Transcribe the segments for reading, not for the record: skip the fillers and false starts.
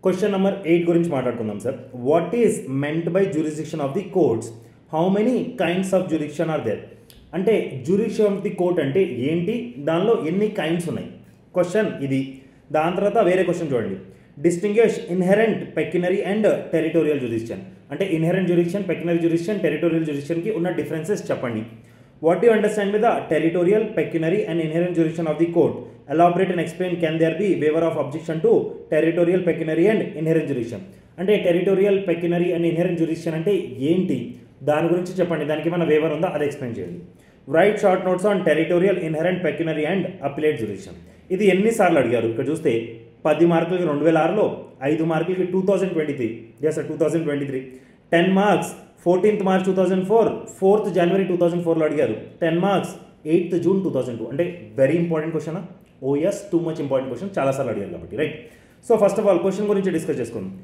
Question number 8 గురించి మాట్లాడుకుందాం sir. What is meant by jurisdiction of the courts? How many kinds of jurisdiction are there? అంటే jurisdiction of the court అంటే ఏంటి, దానిలో ఎన్ని kinds ఉన్నాయి, క్వశ్చన్ ఇది. దాని తర్వాత వేరే క్వశ్చన్ చూడండి. Distinguish inherent, pecuniary and territorial jurisdiction. అంటే inherent jurisdiction, pecuniary jurisdiction, territorial జ్యూరిస్డిక్షన్కి ఉన్న డిఫరెన్సెస్ చెప్పండి. What do you understand with the territorial, pecuniary and inherent jurisdiction of the court? Elaborate and explain, can there be waiver of objection to territorial, pecuniary and inherent jurisdiction? అంటే territorial, పెక్యునరీ and inherent jurisdiction అంటే ఏంటి, దాని గురించి చెప్పండి. దానికి ఏమైనా waiver ఉందా అది ఎక్స్ప్లెయిన్ చేయండి. Right short notes on territorial, inherent, pecuniary and appellate jurisdiction. ఇది ఎన్నిసార్లు అడిగారు ఇక్కడ చూస్తే 10 మార్కులకి 2006లో, 5 మార్కులకి 2023, 2023, 10 marks 14th March 2004, 4th January 2004లో అడిగారు. 10 మార్క్స్ 8th June 2002. అంటే very important question. Oh yes, too much important question, చాలాసార్లు అడిగారు కాబట్టి. Right. So first of all question గురించి డిస్కస్ చేసుకుందాం.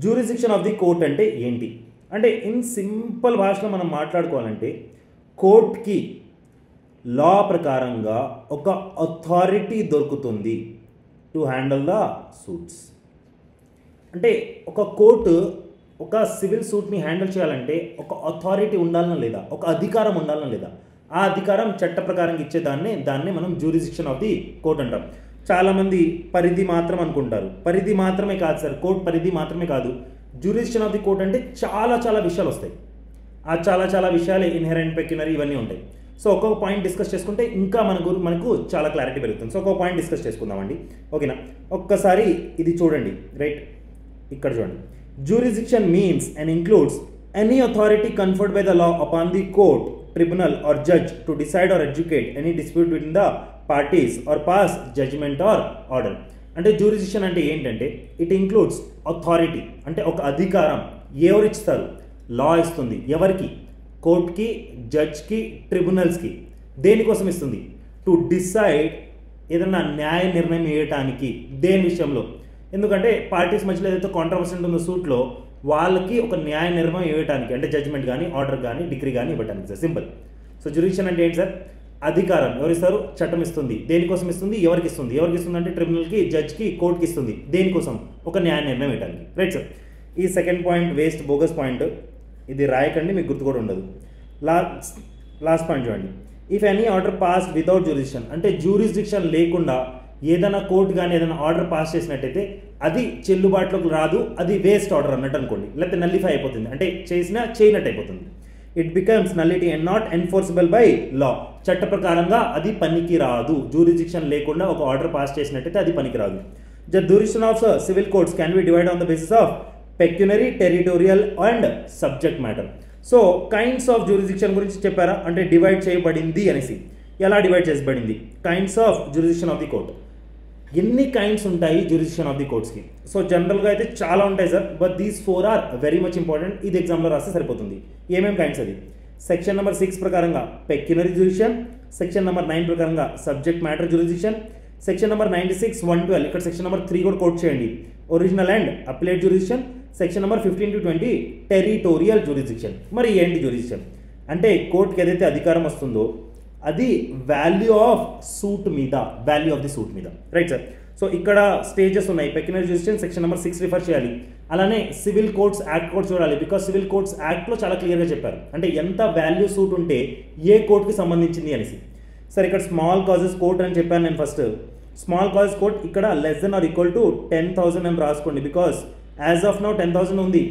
జ్యూరిస్డిక్షన్ ఆఫ్ ది కోర్ట్ అంటే ఏంటి అంటే, ఇన్ సింపుల్ భాషలో మనం మాట్లాడుకోవాలంటే, కోర్ట్కి లా ప్రకారంగా ఒక అథారిటీ దొరుకుతుంది టు హ్యాండిల్ ద సూట్స్. అంటే ఒక కోర్టు ఒక సివిల్ సూట్ని హ్యాండిల్ చేయాలంటే ఒక అథారిటీ ఉండాలన్నా లేదా, ఒక అధికారం ఉండాలన్నా లేదా, ఆ అధికారం చట్ట ప్రకారం దాన్నే మనం జ్యూరిస్డిక్షన్ ఆఫ్ ది కోర్ట్ అంటాం. చాలామంది పరిధి మాత్రం అనుకుంటారు. పరిధి మాత్రమే కాదు సార్, కోర్ట్ పరిధి మాత్రమే కాదు. జ్యూరిస్డిక్షన్ ఆఫ్ ది కోర్ట్ అంటే చాలా విషయాలు వస్తాయి. ఆ చాలా విషయాలే ఇన్హెరెంట్, పెక్యునరీ ఇవన్నీ ఉంటాయి. సో ఒక్కొక్క పాయింట్ డిస్కస్ చేసుకుంటే ఇంకా మనకు చాలా క్లారిటీ పెరుగుతుంది. సో ఒక్కొక్క పాయింట్ డిస్కస్ చేసుకుందామండి, ఓకేనా. ఒక్కసారి ఇది చూడండి. రైట్, ఇక్కడ చూడండి. Jurisdiction means and includes any authority conferred by the law upon the court, tribunal or judge to decide or adjudicate any dispute between the parties or pass judgment or order. అంటే jurisdiction అంటే ఏంటంటే, it includes authority, అంటే ఒక అధికారం. ఎవరు ఇస్తారు? లా ఇస్తుంది. ఎవరికి? కోర్ట్కి, జడ్జ్కి, ట్రిబ్యునల్స్కి. దేనికోసం ఇస్తుంది? టు డిసైడ్, ఏదన్నా న్యాయ నిర్ణయం వేయటానికి. దేని విషయంలో? ఎందుకంటే పార్టీస్ మధ్యలో ఏదైతే కాంట్రవర్సీ ఉంటుందో సూట్లో, వాళ్ళకి ఒక న్యాయ నిర్ణయం ఇవ్వడానికి, అంటే జడ్జ్మెంట్ కానీ, ఆర్డర్ కానీ, డిగ్రీ కానీ ఇవ్వడానికి సార్, సింపుల్. సో జ్యూరిస్డిక్షన్ అంటే ఏంటి సార్? అధికారం. ఎవరిస్తారు? చట్టం ఇస్తుంది. దేనికోసం ఇస్తుంది? ఎవరికి ఇస్తుంది? అంటే ట్రిబ్యునల్కి, జడ్జ్కి, కోర్టుకి ఇస్తుంది. దేనికోసం? ఒక న్యాయ నిర్ణయం ఇవ్వడానికి. Right sir. ఈ second point waste, bogus point, ఇది రాయకండి, మీకు గుర్తు కూడా ఉండదు. లాస్ట్ పాయింట్ చూడండి. If any order pass without jurisdiction, అంటే జ్యూరిస్డిక్షన్ లేకుండా ఏదైనా కోర్టు కానీ ఏదైనా ఆర్డర్ పాస్ చేసినట్టయితే అది చెల్లుబాటులోకి రాదు, అది వేస్ట్ ఆర్డర్ అన్నట్టు అనుకోండి, లేకపోతే నల్లిఫై అయిపోతుంది, అంటే చేయనట్టు అయిపోతుంది. It becomes nullity and not enforceable by law. చట్ట ప్రకారంగా అది పనికి రాదు. జ్యూరిస్డిక్షన్ లేకుండా ఒక ఆర్డర్ పాస్ చేసినట్టయితే అది పనికి రాదు. The jurisdiction of civil courts can be divide on the basis of pecuniary, territorial and subject matter. So kinds of jurisdiction గురించి చెప్పారా, అంటే డివైడ్ చేయబడింది అనేసి. ఎలా డివైడ్ చేయబడింది? Kinds of jurisdiction of the court. ఎన్ని కైండ్స్ ఉంటాయి జ్యూరిస్డిక్షన్ ఆఫ్ ది కోర్ట్స్కి? సో జనరల్గా అయితే చాలా ఉంటాయి sir, but these 4 are very much important. ఇది ఎగ్జామ్లో రాస్తే సరిపోతుంది. ఏమేమి కైండ్స్ అది? సెక్షన్ నెంబర్ 6 ప్రకారంగా పెక్యునరీ జ్యూరిస్డిక్షన్, సెక్షన్ నెంబర్ 9 ప్రకారంగా subject matter jurisdiction, section number 96, 112, ఇక్కడ సెక్షన్ నెంబర్ 3 కూడా కోట్ చేయండి, original and appellate jurisdiction, section number 15 to 20 territorial jurisdiction. మరి ఏంటి జ్యూరిస్డిక్షన్ అంటే? కోర్టుకి ఏదైతే అధికారం వస్తుందో అది వాల్యూ ఆఫ్ సూట్ మీద, వాల్యూ ఆఫ్ ది సూట్ మీద. Right sir. సో ఇక్కడ స్టేజెస్ ఉన్నాయి. పెక్యునరీ జ్యూరిస్డిక్షన్ సెక్షన్ నెంబర్ 6 రిఫర్ చేయాలి. అలానే సివిల్ కోర్ట్స్ యాక్ట్ కూడా చూడాలి, బికాస్ సివిల్ కోర్ట్స్ యాక్ట్లో చాలా క్లియర్గా చెప్పారు, అంటే ఎంత వాల్యూ సూట్ ఉంటే ఏ కోర్టుకి సంబంధించింది అనేసి. సార్ ఇక్కడ స్మాల్ కాజెస్ కోర్ట్ అని చెప్పాను నేను ఫస్ట్. స్మాల్ కాజెస్ కోర్ట్ ఇక్కడ less than or equal to 10,000 అని రాసుకోండి, బికాస్ యాజ్ ఆఫ్ నౌ 10,000 ఉంది.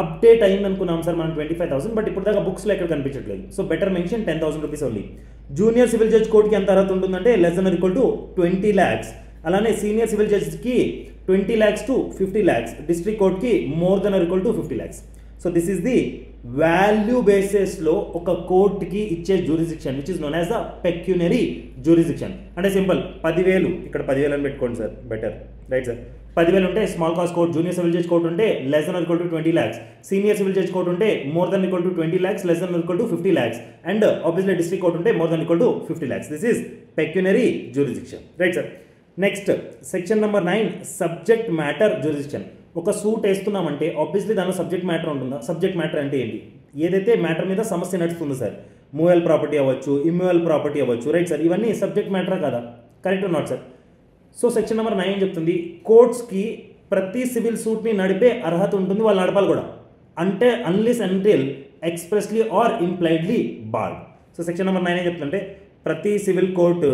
అప్డేట్ అయింది అనుకున్నాం సార్ మనం 25,000, బట్ ఇప్పుడు దాకా బుక్స్లో ఎక్కడ కనిపించట్లేదు. So better mention 10,000 rupees only. Junior civil judge కోర్టుకి ఎంత అర్హత ఉంటుందంటే less than or equal to 20 lakhs. అలానే సీనియర్ సివిల్ జడ్జ్కి 20 lakhs to 50 lakhs. డిస్ట్రిక్ట్ కోర్ట్కి more than or equal to 50 lakhs. So this is the value బేసిస్లో ఒక కోర్టుకి ఇచ్చే jurisdiction which is known as the pecuniary jurisdiction. అంటే simple, 10,000 ఇక్కడ 10,000 అని పెట్టుకోండి సార్, బెటర్. Right sir. 10,000 ఉంటే small cause court, junior civil judge court ఉంటే less than or equal to 20 lakhs, senior civil judge court ఉంటే more than equal to 20 lakhs, less than equal to 50 lakhs, and obviously district court ఉంటే more than equal to 50 lakhs. This is pecuniary jurisdiction. Right sir. Next section number 9 subject matter jurisdiction. ఒక suit వేస్తున్నామంటే obviously దానిలో subject matter ఉంటుందా? Subject matter అంటే ఏంటి? ఏదైతే matter మీద సమస్య నడుస్తుందో సార్, మూవల్ ప్రాపర్టీ అవ్వచ్చు, ఇమ్మూవల్ ప్రాపర్టీ అవ్వచ్చు. Right sir. ఇవన్నీ సబ్జెక్ట్ మ్యాటరా కదా? Correct not sir? So section number 9 చెప్తుంది కోర్ట్స్కి ప్రతి సివిల్ సూట్ని నడిపే అర్హత ఉంటుంది, వాళ్ళు నడపాలి కూడా, అంటే unless until expressly or impliedly barred. So section number 9 ఏం చెప్తుందంటే ప్రతి సివిల్ కోర్టు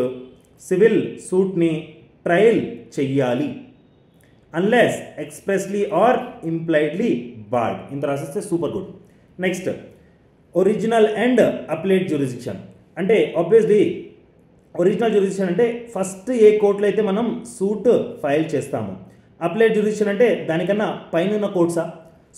సివిల్ సూట్ని ట్రయల్ చెయ్యాలి unless expressly or impliedly barred. ఇంత రాసిస్తే super good. Next original and applied jurisdiction. అంటే ఆబ్వియస్లీ ఒరిజినల్ జ్యూరిస్డిక్షన్ అంటే ఫస్ట్ ఏ కోర్టులో అయితే మనం సూట్ ఫైల్ చేస్తాము. అప్లైడ్ జ్యూరిస్డిక్షన్ అంటే దానికన్నా పైన ఉన్న కోర్ట్సా.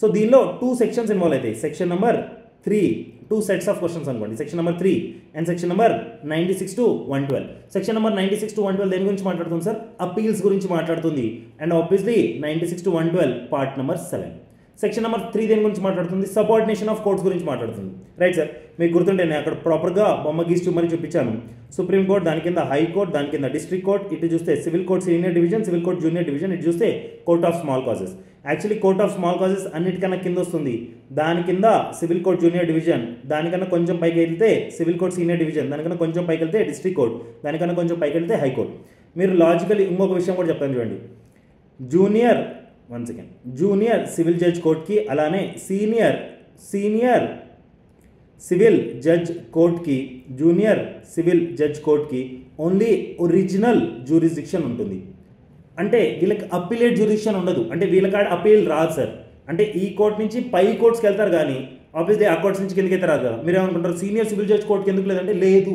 సో దీనిలో 2 సెక్షన్స్ ఇన్వాల్వ్ అవుతాయి. Section number 3 2 sets of questions అనుకోండి. Section number 3 and section number 96 to 112. Section number 96 to 112 దేని గురించి మాట్లాడుతుంది సార్? అపీల్స్ గురించి మాట్లాడుతుంది. And obviously 96 to 112 part number 7. Section number 3 దేని గురించి మాట్లాడుతుంది? సబార్డినేషన్ ఆఫ్ కోర్ట్స్ గురించి మాట్లాడుతుంది. రైట్ సార్, మీకు గుర్తుంటే నేను అక్కడ ప్రాపర్గా బొమ్మ గీసి మరి చూపించాను. సుప్రీం కోర్ట్, దాని కింద హైకోర్ట్, దాని కింద డిస్ట్రిక్ట్ కోర్ట్, ఇటు చూస్తే civil court senior division, civil court junior division, ఇటు చూస్తే court of small causes. Actually court of small causes అన్నిటికన్నా కింద వస్తుంది. దాని కింద సివిల్ కోర్ట్ జూనియర్ డివిజన్, దానికన్నా కొంచెం పైకి వెళ్తే సివిల్ కోర్ట్ సీనియర్ డివిజన్, దానికన్నా కొంచెం పైకి వెళ్తే డిస్ట్రిక్ట్ కోర్ట్, దానికన్నా కొంచెం పైకి వెళ్తే హైకోర్ట్. మీరు లాజికల్ ఇంకొక విషయం కూడా చెప్తాను చూడండి. జూనియర్ సివిల్ జడ్జ్ కోర్ట్కి అలానే సీనియర్ సివిల్ జడ్జ్ కోర్ట్కి జూనియర్ సివిల్ జడ్జ్ కోర్ట్కి ఓన్లీ ఒరిజినల్ జ్యూరిస్డిక్షన్ ఉంటుంది. అంటే వీళ్ళకి అప్పీలేట్ జ్యూరిస్డిక్షన్ ఉండదు. అంటే వీళ్ళకాడ అప్పీల్ రాదు సార్. అంటే ఈ కోర్ట్ నుంచి పై కోర్ట్స్కి వెళ్తారు కానీ ఆబ్వియస్లీ ఆ కోర్ట్స్ నుంచి కిందకి అయితే రాదు కదా. మీరు ఏమనుకుంటారు సీనియర్ సివిల్ జడ్జ్ కోర్ట్కి ఎందుకు లేదంటే లేదు,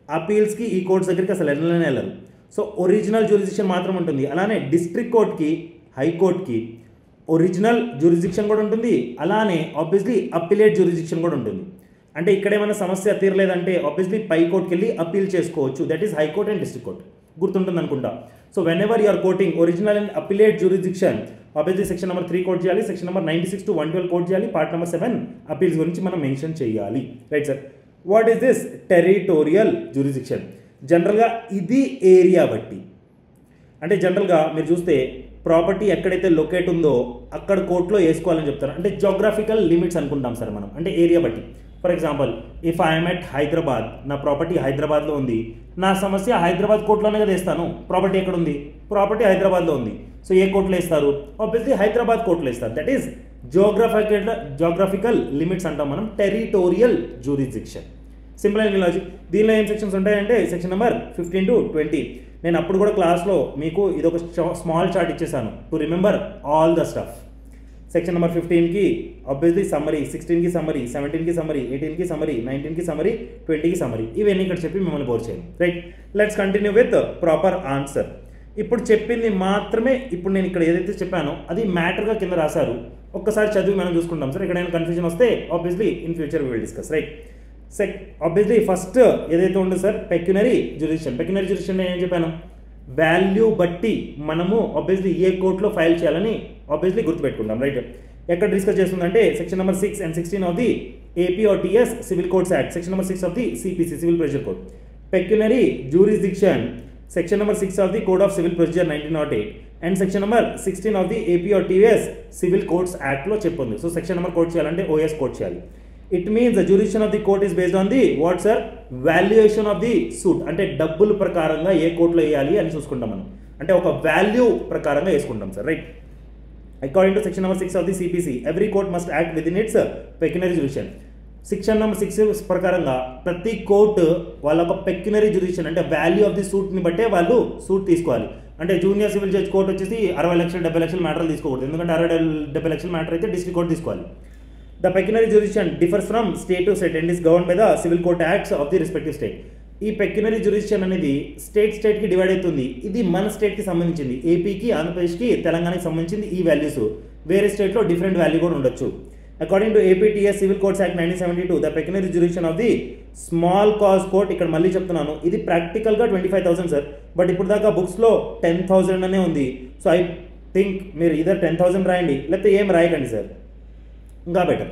అపీల్స్కి ఈ కోర్ట్స్ దగ్గరికి అసలు వెళ్ళరు. సో ఒరిజినల్ జ్యూరిస్డిక్షన్ మాత్రం ఉంటుంది. అలానే డిస్ట్రిక్ట్ కోర్ట్కి హైకోర్ట్కి ఒరిజినల్ జ్యూరిస్డిక్షన్ కూడా ఉంటుంది, అలానే ఆబ్వియస్లీ అప్పీలేట్ జ్యూరిస్డిక్షన్ కూడా ఉంటుంది. అంటే ఇక్కడ ఏమైనా సమస్య తీరలేదంటే ఆబ్వియస్లీ పై కోర్ట్కి వెళ్ళి అప్పీల్ చేసుకోవచ్చు. That is high court and district court. గుర్తుంటుంది అనుకుంటా. So whenever you are quoting original and appellate jurisdiction obviously section number 3 quote చేయాలి, సెక్షన్ నెంబర్ 96 to 112 కోట్ చేయాలి, పార్ట్ నెంబర్ 7 అపీల్స్ గురించి మనం మెన్షన్ చేయాలి. Right sir. What is this territorial jurisdiction? జనరల్గా ఇది area బట్టి, అంటే జనరల్గా మీరు చూస్తే ప్రాపర్టీ ఎక్కడైతే లొకేట్ ఉందో అక్కడ కోర్టులో వేసుకోవాలని చెప్తారు. అంటే జోగ్రాఫికల్ లిమిట్స్ అనుకుంటాం సార్ మనం, అంటే ఏరియా బట్టి. For example if I'm at Hyderabad, నా ప్రాపర్టీ హైదరాబాద్లో ఉంది, నా సమస్య హైదరాబాద్ కోర్టులోనే కదా వేస్తాను. ప్రాపర్టీ ఎక్కడ ఉంది? ప్రాపర్టీ హైదరాబాద్లో ఉంది. సో ఏ కోర్టులో వేస్తారు? ఆబ్వియస్లీ హైదరాబాద్ కోర్టులో వేస్తారు. దట్ ఈస్ జోగ్రాఫికల్ లిమిట్స్ అంటాం మనం, territorial jurisdiction. Simple and logic. దీనిలో ఏం సెక్షన్స్ ఉంటాయంటే సెక్షన్ నెంబర్ 15 to 20. నేను అప్పుడు కూడా క్లాస్లో మీకు ఇదొక స్మాల్ చార్ట్ ఇచ్చేసాను to remember all the stuff. Section number 15కి ఆబ్వియస్లీ సమ్మరీ, 16కి సమ్మరీ, 17కి సమ్మరీ, 18కి సమ్మరీ, 19కి సమ్మరీ, 20కి సమ్మరీ. ఇవన్నీ ఇక్కడ చెప్పి మిమ్మల్ని బోర్ చేయండి. Right, let's continue with proper answer. ఇప్పుడు చెప్పింది మాత్రమే, ఇప్పుడు నేను ఇక్కడ ఏదైతే చెప్పానో అది మ్యాటర్గా కింద రాశారు. ఒక్కసారి చదివి మనం చూసుకుంటాం సార్. ఇక్కడ ఏమైనా కన్ఫ్యూజన్ వస్తే obviously in future we will discuss. Right, obviously first ఏదైతే ఉండదు sir pecuniary jurisdiction. Pecuniary jurisdiction ఏం చెప్పాను? వాల్యూ బట్టి మనము ఆబ్వియస్లీ ఏ కోర్టులో ఫైల్ చేయాలని ఆబ్వియస్లీ గుర్తుపెట్టుకుంటాం. రైట్, ఎక్కడ డిస్కస్ చేస్తుందంటే section number 6 and 16 of the APOTS civil codes act, section number 6 of the CPC civil procedure code. పెక్యునరీ jurisdiction section number 6 of the code of civil procedure 1908 and section number 16 of the APOTS civil codes యాక్ట్లో చెప్పింది. So section number code చేయాలంటే OS code చేయాలి. It means the jurisdiction of the court is based on the what sir? Valuation of the suit. అంటే డబ్బుల ప్రకారంగా ఏ కోర్టులో వేయాలి అని చూసుకుంటాం మనం, అంటే ఒక వాల్యూ ప్రకారంగా వేసుకుంటాం sir. Right, according to section number 6 of the CPC every court must act with in it's పెక్యునరీ jurisdiction. Section number 6 ప్రకారంగా ప్రతి కోర్టు వాళ్ళ ఒక పెక్యునరీ జ్యూరిస్డిక్షన్ అంటే వాల్యూ ఆఫ్ ది సూట్ని బట్టే వాళ్ళు సూట్ తీసుకోవాలి. అంటే జూనియర్ సివిల్ జడ్జ్ కోర్ట్ వచ్చేసి 60 లక్షలు 70 లక్షల మ్యాటర్లు తీసుకోకూడదు, ఎందుకంటే 60-70 లక్షల మ్యాటర్ అయితే డిస్ట్రిక్ట్ కోర్ట్ తీసుకోవాలి. The pecuniary jurisdiction differs from state to state and is governed by the civil court acts of the respective state. ఈ పెక్యునరీ జ్యూరిస్డిక్షన్ అనేది స్టేట్కి డివైడ్ అవుతుంది. ఇది మన స్టేట్కి సంబంధించింది, ఏపీకి, ఆంధ్రప్రదేశ్కి, తెలంగాణకి సంబంధించింది. ఈ వాల్యూస్ వేరే స్టేట్లో డిఫరెంట్ వాల్యూ కూడా ఉండొచ్చు. According to APTS civil codes act 1972 the pecuniary jurisdiction of the small cause court, ఇక్కడ మళ్ళీ చెప్తున్నాను ఇది ప్రాక్టికల్గా 25,000 సార్, బట్ ఇప్పుడు దాకా బుక్స్లో 10,000 అనే ఉంది. సో ఐ థింక్ మీరు ఇదర్ 10,000 రాయండి, లేకపోతే ఏం రాయకండి సార్, ఇంకా better.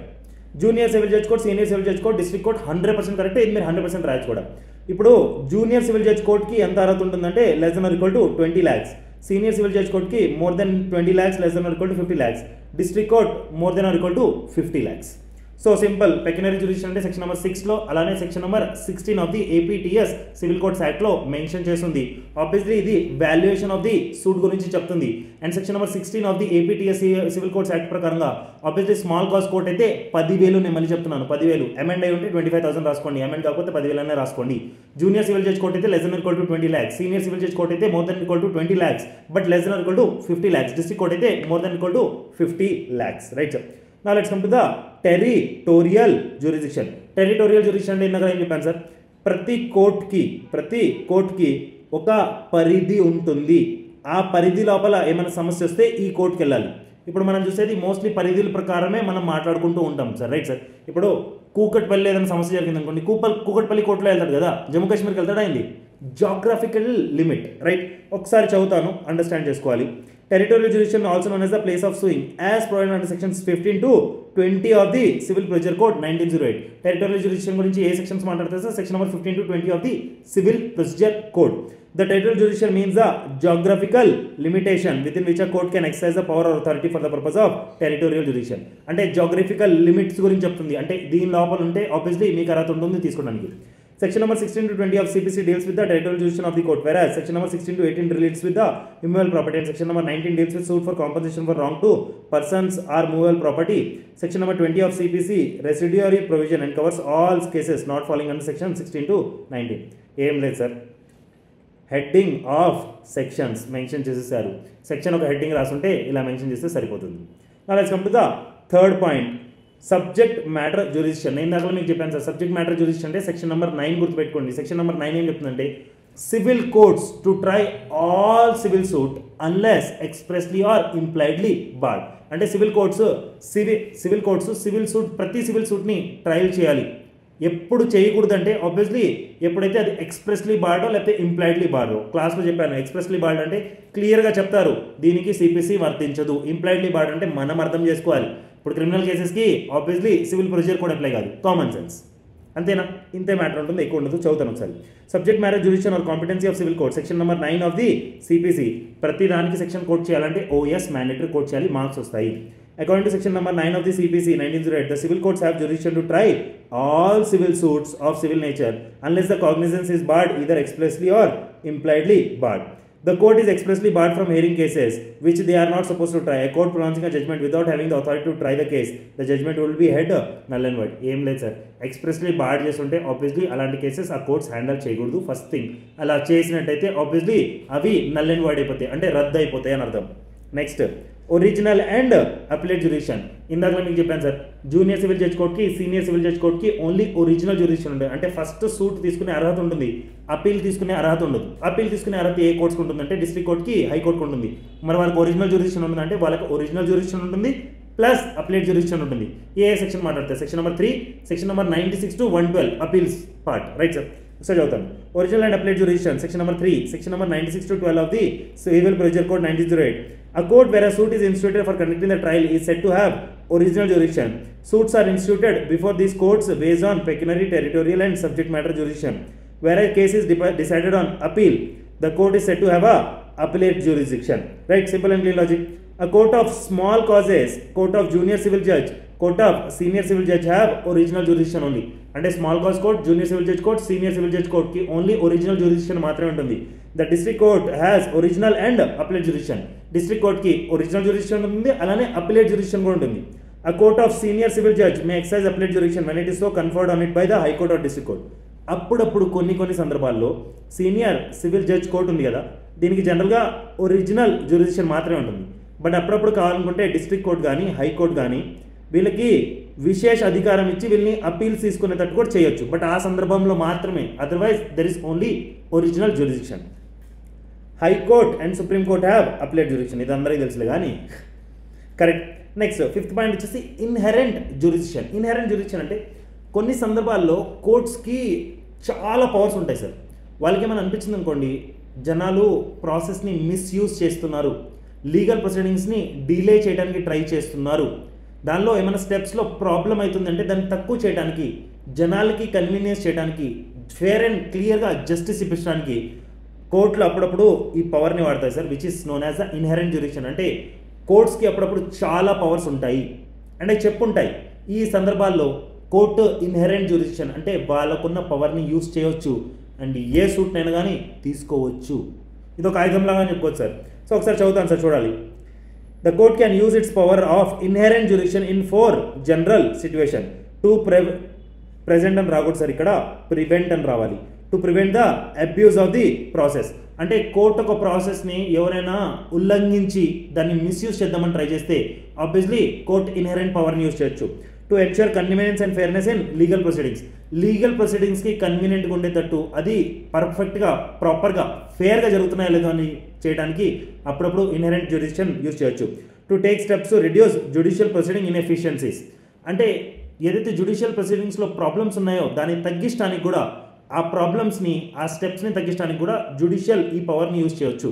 Junior civil judge court, senior civil judge court, district court 100% correct. ఇది మీరు 100% రాయొచ్చు కూడా. ఇప్పుడు జూనియర్ సివిల్ జడ్జ్ కోర్ట్కి ఎంత అర్హత ఉంటుందంటే less than or equal to 20 lakhs. Senior civil judge కోర్ట్కి more than 20 lakhs, less than or equal to 50 lakhs. District court more than or equal to 50 lakhs. So simple pecuniary jurisdiction అంటే section number 6లో, అలానే section number 16 of the APTS civil codes యాక్ట్లో mention చేస్తుంది. Obviously ఇది valuation of the suit గురించి చెప్తుంది. And section number 16 of the APTS civil codes act ప్రకారంగా obviously small cause court అయితే 10,000, నేను మళ్ళీ చెప్తున్నాను 10,000. అమెండ్ అయి ఉంటే 25,000 రాసుకోండి, అమెండ్ కాకపోతే 10,000 అనే రాసుకోండి. జూనియర్ సివిల్ జడ్జ్ కోర్ట్ అయితే less than equal to 20 lakhs, senior civil judge court అయితే more than equal to 20 lakhs, but less than equal to 50 lakhs. District court అయితే more than equal to 50 lakhs, right sir. Now let's come to the territorial jurisdiction. Territorial jurisdiction అంటే ఇందాక ఏం చెప్పాను sir, ప్రతి కోర్టుకి ఒక పరిధి ఉంటుంది. ఆ పరిధి లోపల ఏమైనా సమస్య వస్తే ఈ కోర్టుకి వెళ్ళాలి. ఇప్పుడు మనం చూసేది మోస్ట్లీ పరిధుల ప్రకారమే మనం మాట్లాడుకుంటూ ఉంటాం సార్, రైట్ సార్. ఇప్పుడు కూకట్పల్లి ఏదైనా సమస్య జరిగింది అనుకోండి, కూకట్పల్లి కోర్టులో వెళ్తాడు కదా, జమ్మూ కాశ్మీర్కి వెళ్తాడా అయింది జాగ్రఫికల్ లిమిట్, రైట్. ఒకసారి చదువుతాను, అండర్స్టాండ్ చేసుకోవాలి. Territorial jurisdiction also known as the place of suing as provided under sections 15 to 20 of the Civil Procedure Code 1908. Territorial jurisdiction గురించి ఏ సెక్షన్స్ మాట్లాడతారు sir? Section number 15 to 20 of the Civil Procedure Code. The territorial jurisdiction means the geographical limitation within which a court can exercise the power or authority for the purpose of territorial jurisdiction. అంటే geographical limits గురించి చెప్తుంది. అంటే దీని లోపల ఉంటే obviously మీకు అర్హత ఉంటుంది తీసుకోవడానికి. Section number 16 to 20 of CPC deals with the territorial jurisdiction of the court, whereas section number 16 to 18 relates with the immovable property, and section number 19 deals with suit for compensation for wrong to persons or movable property. Section number 20 of CPC residuary provision and covers all cases not falling under section 16 to 19. ఏం లేదు sir, heading of sections mention చేసేసారు. Section ఒక heading రాసుంటే ఇలా mention చేస్తే సరిపోతుంది. Now let's come to the third point. Subject matter jurisdiction. నేను దాకా మీకు చెప్పాను సార్, సబ్జెక్ట్ మ్యాటర్ జ్యూరిడిక్షన్ అంటే సెక్షన్ నెంబర్ 9 గుర్తుపెట్టుకోండి. సెక్షన్ నెంబర్ 9 ఏం చెప్తుందంటే civil courts to try all civil suit unless expressly or impliedly barred. అంటే సివిల్ కోర్ట్స్ సివిల్ సూట్ ప్రతి సివిల్ సూట్ని ట్రయల్ చేయాలి. ఎప్పుడు చేయకూడదంటే ఆబ్వియస్లీ ఎప్పుడైతే అది ఎక్స్ప్రెస్లీ బార్డో లేకపోతే ఇంప్లైడ్లీ బార్డో. క్లాస్లో చెప్పాను, ఎక్స్ప్రెస్లీ బార్డ్ అంటే క్లియర్గా చెప్తారు దీనికి సిపిసి వర్తించదు. ఇంప్లైడ్లీ బార్డ్ అంటే మనం అర్థం చేసుకోవాలి. ఇప్పుడు క్రిమినల్ కేసెస్కి ఆబ్వియస్లీ సివిల్ ప్రొసీజర్ కూడా అప్లై కాదు, కామన్ సెన్స్, అంతేనా? ఇంతే మ్యాటర్ ఉంటుంది, ఎక్కువ ఉండదు. చదువుతాను ఒకసారి. Subject matter jurisdiction or competency of civil code section number 9 of the CPC. ప్రతి దానికి సెక్షన్ కోడ్ చేయాలంటే ఓఎస్ మ్యాండేటరీ కోడ్ చేయాలి, మార్క్స్ వస్తాయి. According to section number 9 of the CPC 1908, the civil courts have jurisdiction to try all civil suits of civil nature unless the cognizance is barred either expressly or impliedly barred. The court is expressly barred from hearing cases which they are not supposed to try. A court pronouncing a judgment without having the authority to try the case, the judgment will be held null and void. ఏం లేదు sir, expressly board చేస్తుంటే obviously అలాంటి cases ఆ courts handle చేయకూడదు. First thing, అలా చేసినట్టయితే obviously అవి null and void అయిపోతాయి, అంటే రద్దు అయిపోతాయి అని అర్థం. Next, original and appellate jurisdiction. ఇందాక మీకు చెప్పాను సార్, జూనియర్ సివిల్ జడ్జ్ కోర్ట్కి సీనియర్ సివిల్ జడ్జ్ కోర్ట్కి ఓన్లీ ఒరిజినల్ జ్యూరిడిక్షన్ ఉంటుంది. అంటే ఫస్ట్ సూట్ తీసుకునే అర్హత ఉంటుంది, అప్పీల్ తీసుకునే అర్హత ఉండదు. అప్పీల్ తీసుకునే అర్హత ఏ కోర్ట్స్కి ఉంటుంది అంటే డిస్ట్రిక్ట్ కోర్ట్కి, హైకోర్టుకి ఉంటుంది. మరి వాళ్ళకి ఒరిజినల్ జ్యూరిడిక్షన్ ఉంటుంది అంటే వాళ్ళకి ఒరిజినల్ జ్యూరిడిక్షన్ ఉంటుంది ప్లస్ అప్లేట్ జ్యూరిడిక్షన్ ఉంటుంది. ఏ సెక్షన్ మాట్లాడతారు? Section number 3, section number 96 to 112 appeals part, right sir. So చదువుతాను. Original and appellate jurisdiction section number 3, section number 96 to 12 of the Civil Procedure Code 1908. A court where a suit is instituted for conducting the trial is said to have original jurisdiction. Suits are instituted before these courts based on pecuniary, territorial and subject matter jurisdiction. Where a case is decided on appeal, the court is said to have a appellate jurisdiction. Right? Simple and clean logic. A court of small causes, court of junior civil judge, court of senior civil judge have original jurisdiction only. అంటే small cause court, junior civil judge court, senior civil judge కోర్ట్కి only original jurisdiction మాత్రమే ఉంటుంది. The district court has original and appellate jurisdiction. District కోర్ట్కి original jurisdiction ఉంటుంది, అలానే appellate jurisdiction కూడా ఉంటుంది. A court of senior civil judge may exercise appellate jurisdiction when it is so conferred on it by the High Court or District Court. అప్పుడప్పుడు కొన్ని సందర్భాల్లో senior civil judge court ఉంది కదా, దీనికి జనరల్గా ఒరిజినల్ జ్యూరిడిక్షన్ మాత్రమే ఉంటుంది. బట్ అప్పుడప్పుడు కావాలనుకుంటే డిస్ట్రిక్ట్ కోర్ట్ కానీ హైకోర్టు కానీ వీళ్ళకి విశేష అధికారం ఇచ్చి వీళ్ళని అప్పీల్స్ తీసుకునేటట్టు కూడా చేయొచ్చు. బట్ ఆ సందర్భంలో మాత్రమే, otherwise there is only original jurisdiction. High court and supreme court have appellate jurisdiction, ఇది అందరికీ తెలుసులే కానీ కరెక్ట్. నెక్స్ట్ 5th పాయింట్ వచ్చేసి ఇన్హెరెంట్ జ్యూరిడిక్షన్. ఇన్హెరెంట్ జ్యూరిడిక్షన్ అంటే కొన్ని సందర్భాల్లో కోర్ట్స్కి చాలా పవర్స్ ఉంటాయి సార్. వాళ్ళకి ఏమైనా అనిపించింది అనుకోండి, జనాలు ప్రాసెస్ని మిస్యూజ్ చేస్తున్నారు, లీగల్ ప్రొసీడింగ్స్ని డిలే చేయడానికి ట్రై చేస్తున్నారు, దానిలో ఏమైనా స్టెప్స్లో ప్రాబ్లం అవుతుందంటే దాన్ని తక్కువ చేయడానికి, జనాలకి కన్వీనియన్స్ చేయడానికి, ఫేర్ అండ్ క్లియర్గా జస్టిస్ ఇప్పించడానికి కోర్టులు అప్పుడప్పుడు ఈ పవర్ని వాడతాయి sir, which is known as the inherent jurisdiction. అంటే కోర్ట్స్కి అప్పుడప్పుడు చాలా పవర్స్ ఉంటాయి, అంటే చెప్పుంటాయి ఈ సందర్భాల్లో కోర్టు ఇన్హెరెంట్ జ్యూరిడిక్షన్ అంటే వాళ్ళకున్న పవర్ని యూస్ చేయవచ్చు అండ్ ఏ సూట్నైనా కానీ తీసుకోవచ్చు. ఇది ఒక ఆయుధంలాగా చెప్పుకోవచ్చు సార్. సో ఒకసారి చదువుతాను సార్, చూడాలి. The court can use its power of inherent jurisdiction in 4 general situation to present అని రాకూడదు సార్, ఇక్కడ ప్రివెంట్ అని రావాలి. To prevent the abuse of the process అంటే కోర్టు ఒక ప్రాసెస్ని ఎవరైనా ఉల్లంఘించి దాన్ని మిస్యూజ్ చేద్దామని ట్రై చేస్తే ఆబ్వియస్లీ కోర్ట్ ఇన్హెరెంట్ పవర్ని యూజ్ చేయొచ్చు. To ensure convenience and fairness in legal proceedings, legal ప్రొసీడింగ్స్కి కన్వీనియంట్గా ఉండేటట్టు అది పర్ఫెక్ట్గా ప్రాపర్గా ఫేర్గా జరుగుతున్నాయో లేదో అని చేయడానికి అప్పుడప్పుడు ఇన్హెరెంట్ జ్యూరిడిక్షన్ యూజ్ చేయొచ్చు. To take steps to reduce judicial proceeding inefficiencies అంటే ఏదైతే జ్యుడిషియల్ ప్రొసీడింగ్స్లో ప్రాబ్లమ్స్ ఉన్నాయో దాన్ని తగ్గించడానికి కూడా ఆ ప్రాబ్లమ్స్ని ఆ స్టెప్స్ని తగ్గించడానికి కూడా జ్యుడిషియల్ ఈ పవర్ని యూజ్ చేయొచ్చు.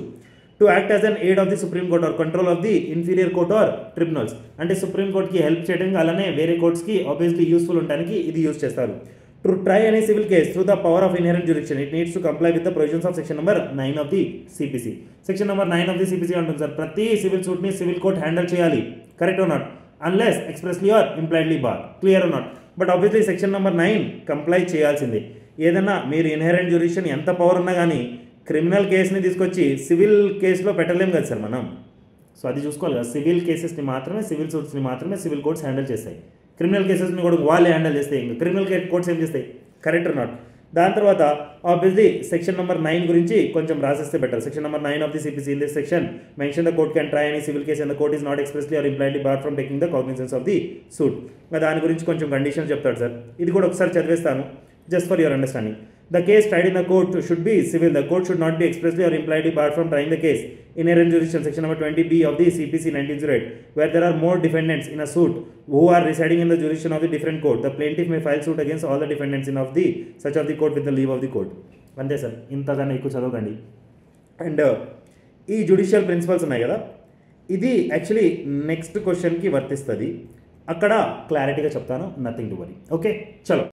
To act as an aid of the Supreme Court or control of the inferior court or tribunals అంటే సుప్రీం కోర్ట్కి హెల్ప్ చేయడానికి అలానే వేరే కోర్ట్స్కి ఆబ్వియస్లీ యూస్ఫుల్ ఉండడానికి ఇది యూజ్ చేస్తారు. To try any civil case through the power of inherent jurisdiction it needs to comply with the provisions of section number 9 of the CPC. Section number 9 of the CPC అంటుంది sir, ప్రతి civil సూట్ని civil court handle చేయాలి. Correct or not? Unless expressly or impliedly bar. Clear or not? But obviously section number 9 comply చేయాల్సిందే. ఏదన్నా మీరు inherent jurisdiction ఎంత power ఉన్నా కానీ క్రిమినల్ కేసుని తీసుకొచ్చి సివిల్ కేసులో పెట్టలేం కదా సార్ మనం. సో అది చూసుకోవాలి కదా, సివిల్ కేసెస్ని మాత్రమే సివిల్ సూట్స్ని మాత్రమే సివిల్ కోర్ట్స్ హ్యాండిల్ చేస్తాయి. క్రిమినల్ కేసెస్ని కూడా వాళ్ళే హ్యాండిల్ చేస్తాయి. ఇంకా క్రిమినల్ కోర్ట్స్ ఏం చేస్తాయి? Correct or not? దాని తర్వాత ఆబ్వియస్లీ సెక్షన్ నెంబర్ 9 గురించి కొంచెం రాసేస్తే better. Section number 9 of the CPC in this section mention the court can try any civil case and the court is not expressly or impliedly bar from taking the cognizance of the suit. దాని గురించి కొంచెం condition చెప్తాడు sir, ఇది కూడా ఒకసారి చదివేస్తాను just for your understanding. The case tried in the court should be civil. The court should not be expressly or impliedly barred from trying the case. Inherent jurisdiction, section number 20B of the CPC 1908, where there are more defendants in a suit who are residing in the jurisdiction of the different court. The plaintiff may file suit against all the defendants in of the such of the court with the leave of the court. అంతే sir, ఇంతగానే ఎక్కువ చదవకండి. And ఈ judicial principles ఉన్నాయి కదా, ఇది actually next క్వశ్చన్కి వర్తిస్తుంది. అక్కడ క్లారిటీగా చెప్తాను, నథింగ్ టు వరీ. ఓకే, చలో.